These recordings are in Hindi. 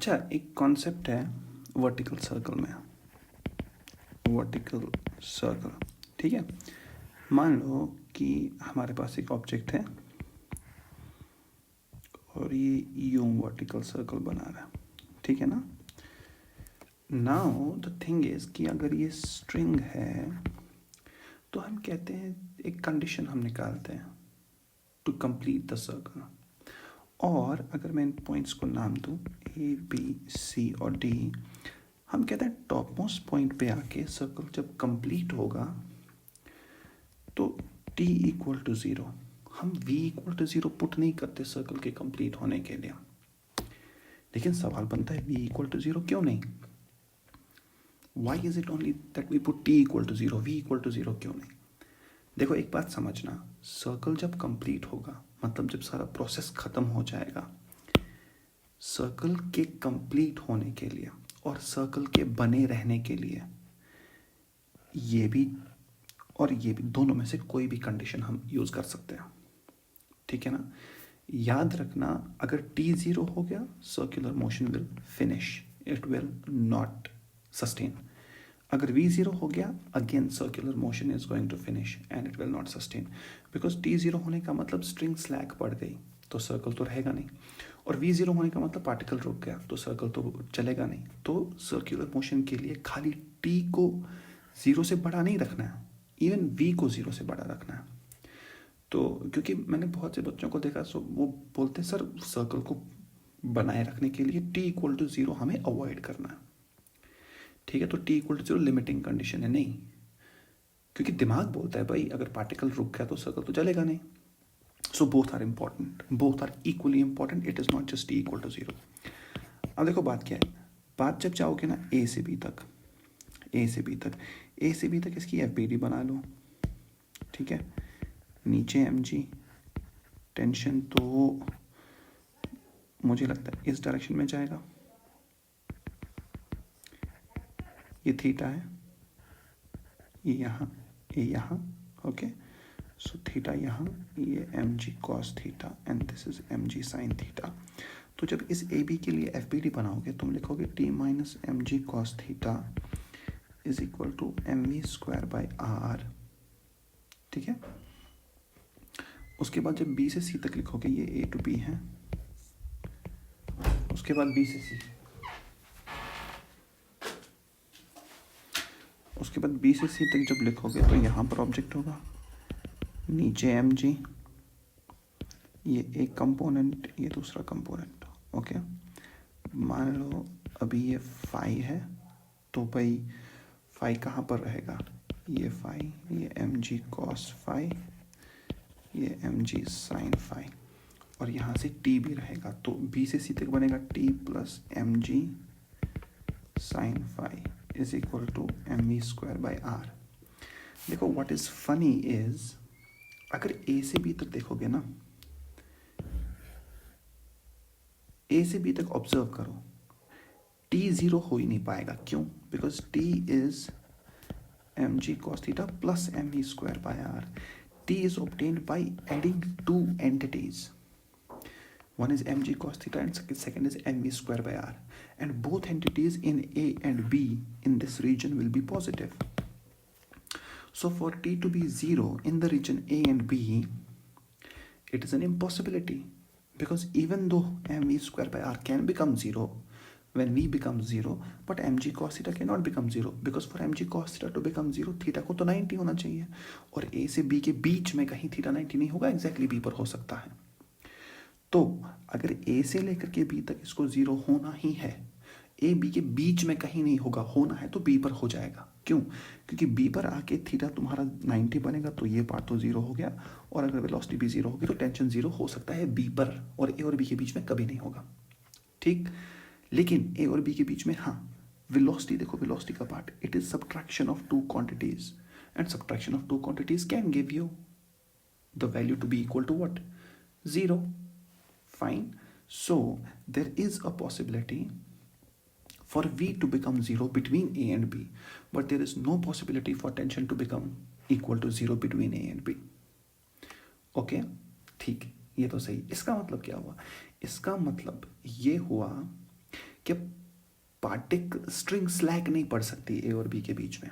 अच्छा, एक कॉन्सेप्ट है वर्टिकल सर्कल में, वर्टिकल सर्कल, ठीक है। मान लो कि हमारे पास एक ऑब्जेक्ट है और ये यूं वर्टिकल सर्कल बना रहा है, ठीक है ना। नाउ द थिंग इज कि अगर ये स्ट्रिंग है तो हम कहते हैं एक कंडीशन हम निकालते हैं टू कंप्लीट द सर्कल, और अगर मैं इन पॉइंट्स को नाम दूं ए बी सी और डी, हम कहते हैं टॉप मोस्ट पॉइंट पे आके सर्कल जब कंप्लीट होगा तो t इक्वल टू 0, हम v इक्वल टू 0 पुट नहीं करते सर्कल के कंप्लीट होने के लिए। लेकिन सवाल बनता है v इक्वल टू 0 क्यों नहीं? Why is it only that we put t equal to 0, v equal to 0 क्यों नहीं? देखो एक बात समझना, सर्कल जब कंप्लीट होगा मतलब जब सारा प्रोसेस खत्म हो जाएगा, सर्कल के कंप्लीट होने के लिए और सर्कल के बने रहने के लिए ये भी और ये भी, दोनों में से कोई भी कंडीशन हम यूज़ कर सकते हैं, ठीक है ना। याद रखना, अगर t 0 हो गया circular motion will finish, it will not sustain. अगर v 0 हो गया again circular motion is going to finish and it will not sustain, because t 0 होने का मतलब स्ट्रिंग स्लैक पड़ गई तो सर्कल तो रहेगा नहीं, और v 0 होने का मतलब पार्टिकल रुक गया तो सर्कल तो चलेगा नहीं। तो सर्कुलर मोशन के लिए खाली t को 0 से बड़ा नहीं रखना है, इवन v को 0 से बड़ा रखना है। तो क्योंकि मैंने बहुत से बच्चों को देखा, सो वो बोलते हैं सर सर्कल को बनाए रखने के लिए t इक्वल टू 0 हमें अवॉइड करना है, ठीक है। तो t equal to 0 limiting condition है, नहीं, क्योंकि दिमाग बोलता है भाई अगर पार्टिकल रुक गया तो सर्कल तो चलेगा नहीं। So both are important, both are equally important, it is not just t equal to 0। अब देखो बात क्या है, बात जब जाओगे ना a से b तक, a से b तक, a से b तक इसकी एफ बी डी बना लो, ठीक है। नीचे mg, टेंशन तो मुझे लगता है इस डायरेक्शन में जाएगा, ये थीटा है, ये यहाँ, ये यहाँ, ओके। सो थीटा यहाँ, ये mg cos theta and this is mg sin theta. तो जब इस ए बी के लिए एफ बी डी बनाओगे तुम लिखोगे t minus M G cos theta is equal to M V square by R, ठीक है। उसके बाद जब b से c तक लिखोगे ये a टू b है, उसके बाद b से c, उसके बाद b से c तक जब लिखोगे तो यहाँ पर ऑब्जेक्ट होगा, नीचे mg, ये एक कंपोनेंट, ये दूसरा कंपोनेंट, ओके। मान लो अभी ये फाई है तो भाई फाई कहाँ पर रहेगा, ये फाई, ये mg cos फाई, ये mg sin फाई, और यहाँ से t भी रहेगा, तो b से c तक बनेगा t plus mg sin phi is equal to M V square by R. देखो व्हाट इज फनी इज, अगर a से b तक देखोगे ना, a से b तक ऑब्जर्व करो, t 0 हो ही नहीं पाएगा, क्यों? Because t is mg cos theta plus mv square by r. t is obtained by adding two entities. One is mg cos theta and second is mv square by r. And both entities in a and b in this region will be positive. So for t to be 0 in the region a and b, it is an impossibility. Because even though mv square by r can become 0, when v becomes 0, but mg cos theta cannot become 0, because for mg cos theta to become 0, theta को तो 90 होना चाहिए, और a से b के बीच में कहीं थीटा 90 नहीं होगा, एग्जैक्टली b पर हो सकता है। तो अगर a से लेकर के b तक इसको 0 होना ही है, a b के बीच में कहीं नहीं होगा, होना है तो b पर हो जाएगा। क्यों? क्योंकि b पर आके थीटा तुम्हारा 90 बनेगा, तो ये पार्ट तो 0 हो गया, और अगर वेलोसिटी भी 0 होगी तो टेंशन 0 हो सकता है b पर, और a और b के बीच में कभी नहीं होगा, ठीक। लेकिन a और b के बीच में हाँ, वेलोसिटी देखो, वेलोसिटी का part, it is subtraction of two quantities, and subtraction of two quantities can give you the value to be equal to what, 0, fine. So there is a possibility for v to become 0 between a and b, but there is no possibility for tension to become equal to 0 between a and b, okay, ठीक, ये तो सही। इसका मतलब क्या हुआ? इसका मतलब ये हुआ कि स्ट्रिंग स्लैक नहीं पड़ सकती ए और बी के बीच में।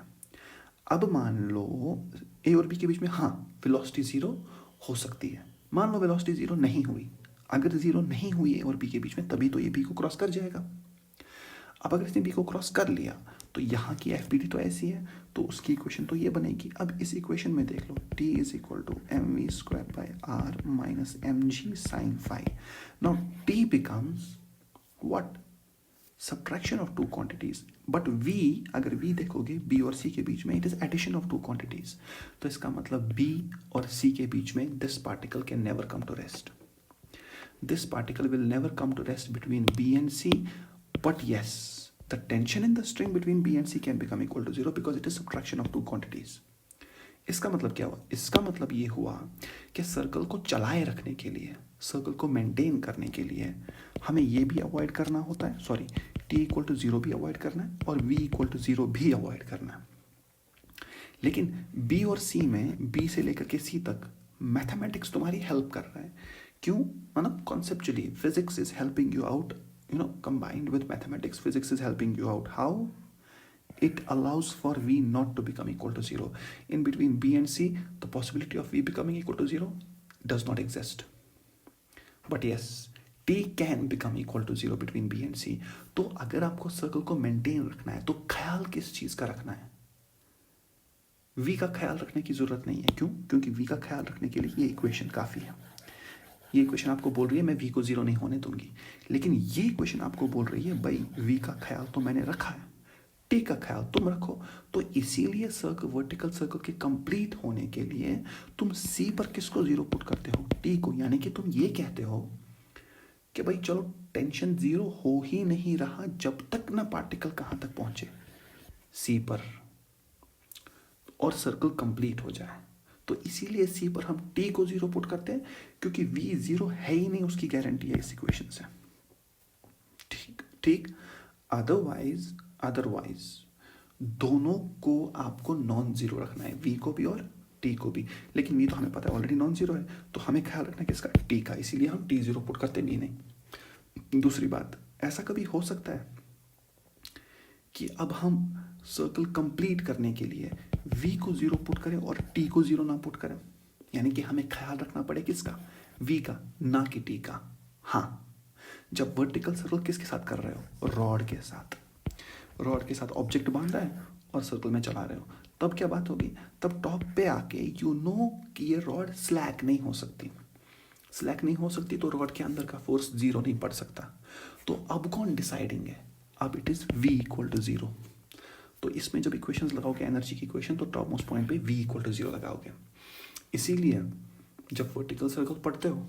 अब मान लो ए और बी के बीच में हाँ वेलोसिटी ज़ीरो हो सकती है, मान लो वेलोसिटी ज़ीरो नहीं हुई, अगर ज़ीरो नहीं हुई ए और बी के बीच में तभी तो ये बी को क्रॉस कर जाएगा। अब अगर इसने बी को क्रॉस कर लिया तो यहाँ की एफ पी डी तो ऐसी है, तो उसकी इक्वेशन तो ये बनेगी। अब इस इक्वेशन में देख लो T is equal to M V square by R minus M G sine phi. Now T becomes what, subtraction of two quantities, but v अगर v देखोगे b और c के बीच में it is addition of two quantities, तो इसका मतलब b और c के बीच में this particle can never come to rest, this particle will never come to rest between b and c, but yes the tension in the string between b and c can become equal to zero because it is subtraction of two quantities। इसका मतलब क्या हुआ, इसका मतलब ये हुआ कि सर्कल को चलाए रखने के लिए, सर्कल को मेंटेन करने के लिए हमें ये भी अवॉइड करना होता है, sorry t equal to zero भी अवॉइड करना है और v इक्वल टू ज़ीरो भी अवॉइड करना है। लेकिन b और c में b से लेकर के c तक मैथमेटिक्स तुम्हारी हेल्प कर रहा है। क्यों, मतलब conceptually physics is helping you out, combined with mathematics physics is helping you out. How? It allows for v not to become equal to zero. In between b and c, the possibility of v becoming equal to zero does not exist. But yes, t can become equal to zero between b and c. तो अगर आपको सर्कल को मेंटेन रखना है तो ख्याल किस चीज का रखना है? v का ख्याल रखने की जरूरत नहीं है। क्यों? क्योंकि v का ख्याल रखने के लिए ये इक्वेशन काफी है। ये इक्वेशन आपको बोल रही है मैं v को जीरो नहीं होने दूंगी, लेकिन ये इक्वेशन आपको बोल रही है भाई v का ख्याल तो मैंने रखा है, टी का ख्याल तुम रखो। तो इसीलिए सर्कल, वर्टिकल सर्कल के कंप्लीट होने के लिए तुम सी पर किसको जीरो पुट करते हो? टी को। यानी कि तुम ये कहते हो कि भाई चलो टेंशन जीरो हो ही नहीं रहा जब तक ना पार्टिकल कहां तक पहुंचे, सी पर, और सर्कल कंप्लीट हो जाए। तो इसीलिए सी पर हम टी को जीरो पुट करते हैं, क्योंकि वी जीरो है ही नहीं, उसकी गारंटी है इस इक्वेशन से। ठीक ठीक। अदरवाइज दोनों को आपको नॉन जीरो रखना है, वी को भी और टी को भी। लेकिन वी तो हमें पता है ऑलरेडी नॉन जीरो है, तो हमें ख्याल रखना है किसका? टी का। इसीलिए हम टी जीरो पुट करते भी नहीं। दूसरी बात, ऐसा कभी हो सकता है कि अब हम सर्कल कंप्लीट करने के लिए वी को जीरो पुट करें और टी को जीरो ना पुट करें, यानी कि हमें ख्याल रखना पड़े किसका? वी का, ना कि टी का। हाँ, जब वर्टिकल सर्कल किसके साथ कर रहे हो? रॉड के साथ। रॉड के साथ ऑब्जेक्ट बांध रहा है और सर्कल में चला रहे हो, तब क्या बात होगी? तब टॉप पे आके यू नो कि ये रॉड स्लैक नहीं हो सकती। स्लैक नहीं हो सकती तो रॉड के अंदर का फोर्स जीरो नहीं पड़ सकता। तो अब कौन डिसाइडिंग है? अब it is v equal to zero. तो इसमें जब इक्वेशंस लगाओगे एनर्जी की इक्वेशन, तो टॉप मोस्ट पॉइंट पे v इक्वल टू जीरो लगाओगे। इसीलिए जब वर्टिकल सर्कल पढ़ते हो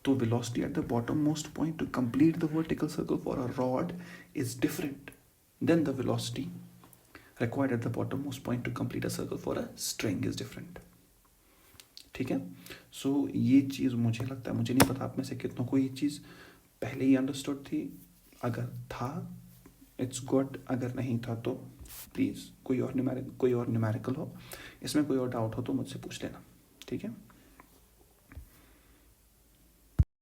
तो velocity at the bottommost point to complete the vertical circle for a rod is different than the velocity required at the bottommost point to complete a circle for a string is different। ठीक है। सो ये चीज़ मुझे लगता है, मुझे नहीं पता आप में से कितनों को ये चीज़ पहले ही अंडरस्टूड थी। अगर था इट्स गुड, अगर नहीं था तो प्लीज़ कोई और न्यूमेरिकल हो, इसमें कोई और डाउट हो तो मुझसे पूछ लेना। ठीक है।